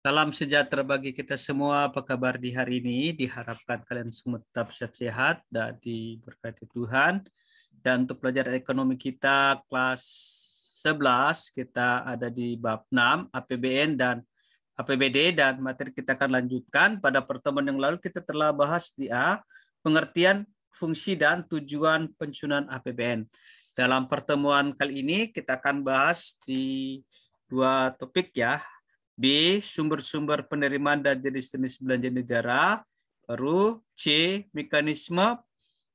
Salam sejahtera bagi kita semua. Apa kabar di hari ini? Diharapkan kalian semua tetap sehat dan diberkati Tuhan. Dan untuk pelajaran ekonomi kita kelas 11, kita ada di bab 6, APBN dan APBD, dan materi kita akan lanjutkan. Pada pertemuan yang lalu kita telah bahas di A, pengertian fungsi dan tujuan penyusunan APBN. Dalam pertemuan kali ini kita akan bahas di dua topik ya. B, sumber-sumber penerimaan dan jenis-jenis belanja negara. Baru C, mekanisme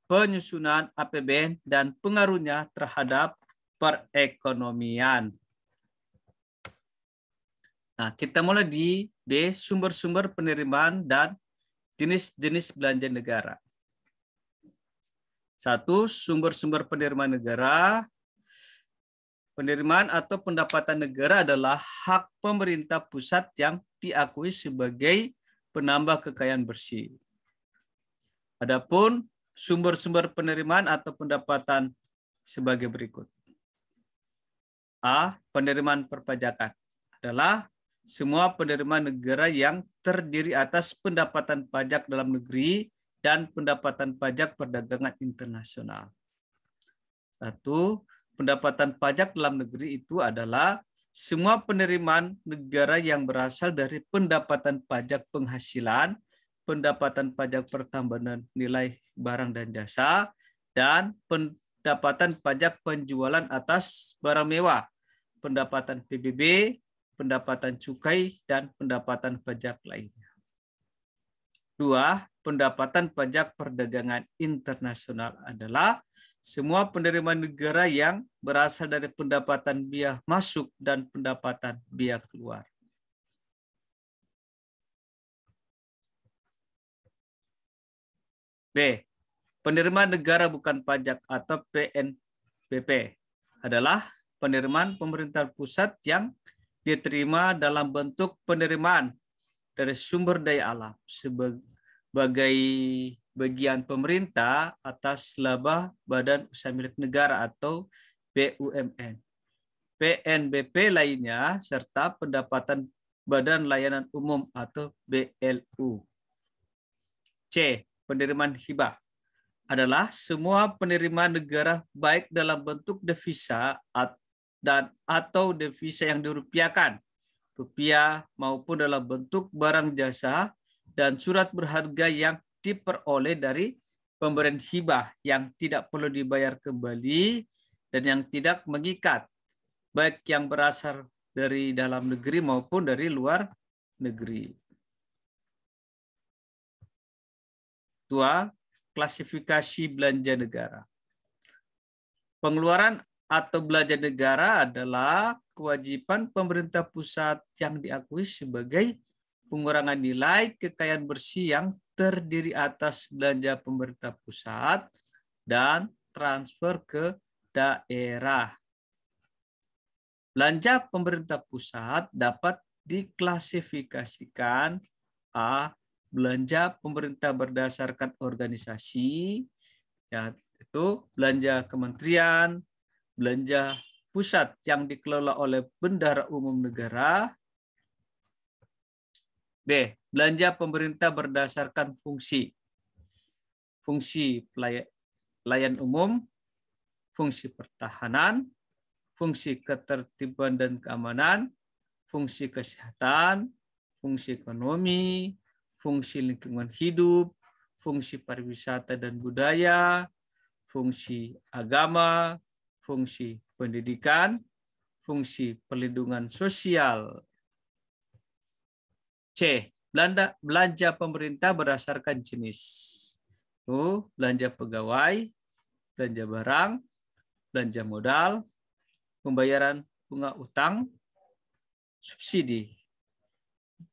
penyusunan APBN dan pengaruhnya terhadap perekonomian. Nah, kita mulai di B, sumber-sumber penerimaan dan jenis-jenis belanja negara. 1. Sumber-sumber penerimaan negara. Penerimaan atau pendapatan negara adalah hak pemerintah pusat yang diakui sebagai penambah kekayaan bersih. Adapun sumber-sumber penerimaan atau pendapatan sebagai berikut. A. Penerimaan perpajakan adalah semua penerimaan negara yang terdiri atas pendapatan pajak dalam negeri dan pendapatan pajak perdagangan internasional. 1. Pendapatan pajak dalam negeri itu adalah semua penerimaan negara yang berasal dari pendapatan pajak penghasilan, pendapatan pajak pertambahan nilai barang dan jasa, dan pendapatan pajak penjualan atas barang mewah, pendapatan PBB, pendapatan cukai, dan pendapatan pajak lainnya. 2. Pendapatan pajak perdagangan internasional adalah semua penerimaan negara yang berasal dari pendapatan biaya masuk dan pendapatan biaya keluar. B. Penerimaan negara bukan pajak atau PNBP adalah penerimaan pemerintah pusat yang diterima dalam bentuk penerimaan dari sumber daya alam sebagai bagian pemerintah atas laba badan usaha milik negara atau BUMN. PNBP lainnya serta pendapatan badan layanan umum atau BLU. C. Penerimaan hibah adalah semua penerimaan negara baik dalam bentuk devisa dan atau devisa yang dirupiahkan, rupiah maupun dalam bentuk barang jasa dan surat berharga yang diperoleh dari pemberian hibah yang tidak perlu dibayar kembali dan yang tidak mengikat, baik yang berasal dari dalam negeri maupun dari luar negeri. 2. Klasifikasi belanja negara. Pengeluaran atau belanja negara adalah kewajiban pemerintah pusat yang diakui sebagai pengurangan nilai kekayaan bersih yang terdiri atas belanja pemerintah pusat dan transfer ke daerah. Belanja pemerintah pusat dapat diklasifikasikan A. Belanja pemerintah berdasarkan organisasi, yaitu belanja kementerian, belanja pusat yang dikelola oleh Bendahara Umum Negara. B. Belanja pemerintah berdasarkan fungsi. Fungsi pelayan umum, fungsi pertahanan, fungsi ketertiban dan keamanan, fungsi kesehatan, fungsi ekonomi, fungsi lingkungan hidup, fungsi pariwisata dan budaya, fungsi agama, fungsi pendidikan, fungsi perlindungan sosial. C. Belanja pemerintah berdasarkan jenis. Belanja pegawai, belanja barang, belanja modal, pembayaran bunga utang, subsidi,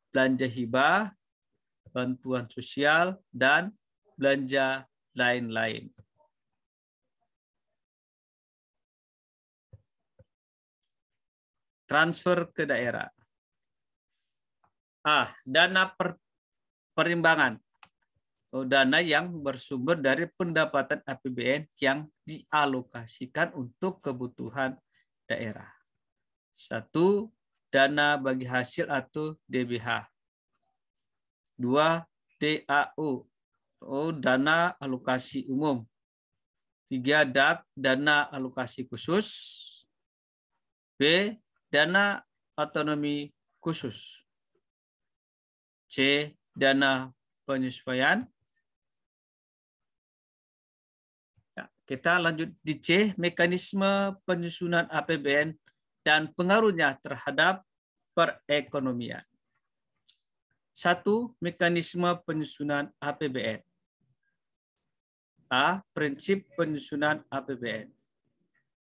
belanja hibah, bantuan sosial, dan belanja lain-lain. Transfer ke daerah. A. Dana perimbangan. Dana yang bersumber dari pendapatan APBN yang dialokasikan untuk kebutuhan daerah. 1. dana bagi hasil atau DBH. 2. DAU, dana alokasi umum. 3. DAK, dana alokasi khusus. B. Dana otonomi khusus. C. Dana penyesuaian. Ya, kita lanjut di C, mekanisme penyusunan APBN dan pengaruhnya terhadap perekonomian. 1. Mekanisme penyusunan APBN. A. Prinsip penyusunan APBN.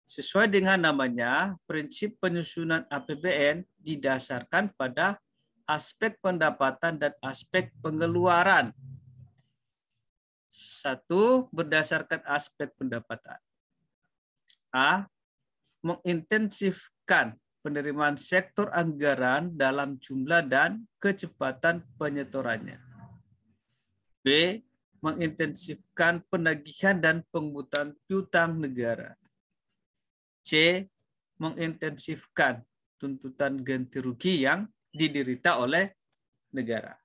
Sesuai dengan namanya, prinsip penyusunan APBN didasarkan pada aspek pendapatan dan aspek pengeluaran. 1. Berdasarkan aspek pendapatan. A. Mengintensifkan penerimaan sektor anggaran dalam jumlah dan kecepatan penyetorannya. B. Mengintensifkan penagihan dan penghutan piutang negara. C. Mengintensifkan tuntutan ganti rugi yang diderita oleh negara.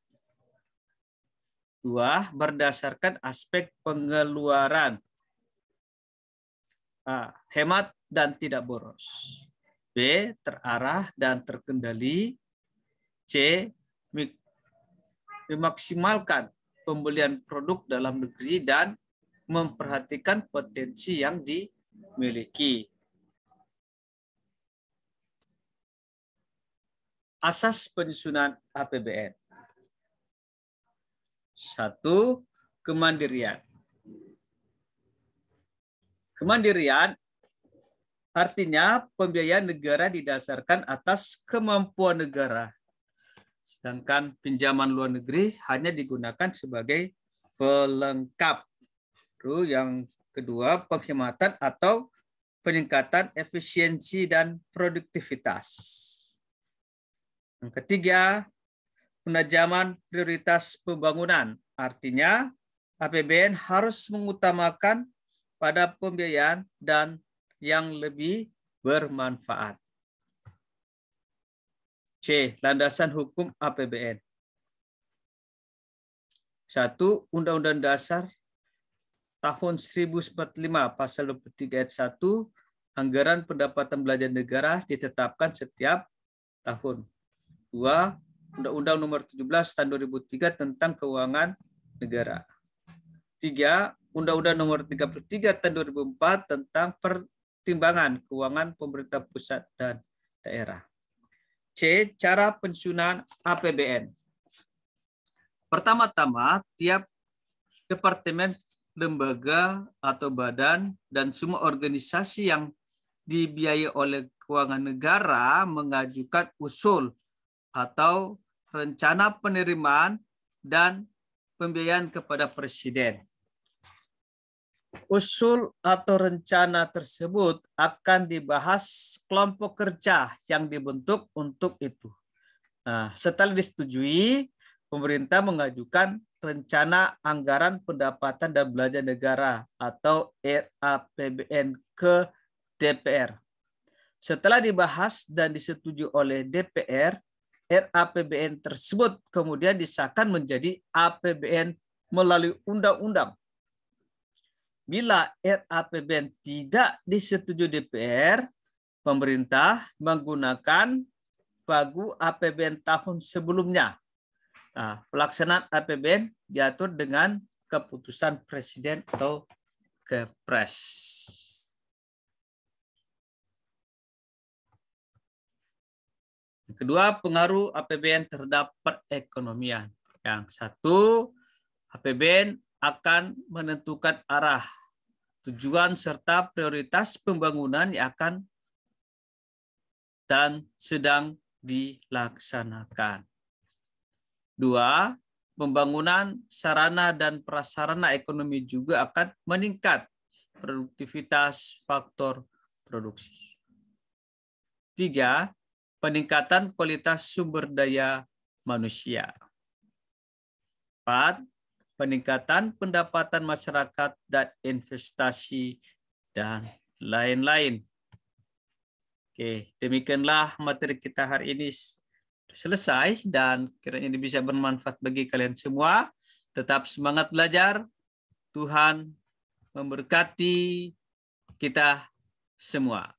2. Berdasarkan aspek pengeluaran. A. Hemat dan tidak boros. B. Terarah dan terkendali. C. Memaksimalkan pembelian produk dalam negeri dan memperhatikan potensi yang dimiliki. Asas penyusunan APBN. 1. Kemandirian. Kemandirian artinya pembiayaan negara didasarkan atas kemampuan negara. Sedangkan pinjaman luar negeri hanya digunakan sebagai pelengkap. Lalu yang kedua, penghematan atau peningkatan efisiensi dan produktivitas. Yang ketiga, penajaman prioritas pembangunan. Artinya, APBN harus mengutamakan pada pembiayaan dan yang lebih bermanfaat. C. Landasan hukum APBN. 1. Undang-Undang Dasar tahun 1045 pasal 23 ayat 1, anggaran pendapatan belanja negara ditetapkan setiap tahun. 2. Undang-Undang Nomor 17 tahun 2003 tentang keuangan negara. 3. Undang-Undang Nomor 33 tahun 2004 tentang pertimbangan keuangan pemerintah pusat dan daerah. C. Cara penyusunan APBN. Pertama-tama, tiap departemen, lembaga atau badan, dan semua organisasi yang dibiayai oleh keuangan negara mengajukan usul atau rencana penerimaan dan pembiayaan kepada Presiden. Usul atau rencana tersebut akan dibahas kelompok kerja yang dibentuk untuk itu. Nah, setelah disetujui, pemerintah mengajukan rencana anggaran pendapatan dan belanja negara atau RAPBN ke DPR. Setelah dibahas dan disetujui oleh DPR, RAPBN tersebut kemudian disahkan menjadi APBN melalui undang-undang. Bila RAPBN tidak disetujui DPR, pemerintah menggunakan pagu APBN tahun sebelumnya. Nah, pelaksanaan APBN diatur dengan keputusan Presiden atau Kepres. Kedua, pengaruh APBN terhadap perekonomian. Yang satu, APBN akan menentukan arah, tujuan, serta prioritas pembangunan yang akan dan sedang dilaksanakan. 2. Pembangunan sarana dan prasarana ekonomi juga akan meningkat produktivitas faktor produksi. 3. Peningkatan kualitas sumber daya manusia. 4. Peningkatan pendapatan masyarakat dan investasi dan lain-lain. Oke, demikianlah materi kita hari ini selesai dan kiranya ini bisa bermanfaat bagi kalian semua. Tetap semangat belajar. Tuhan memberkati kita semua.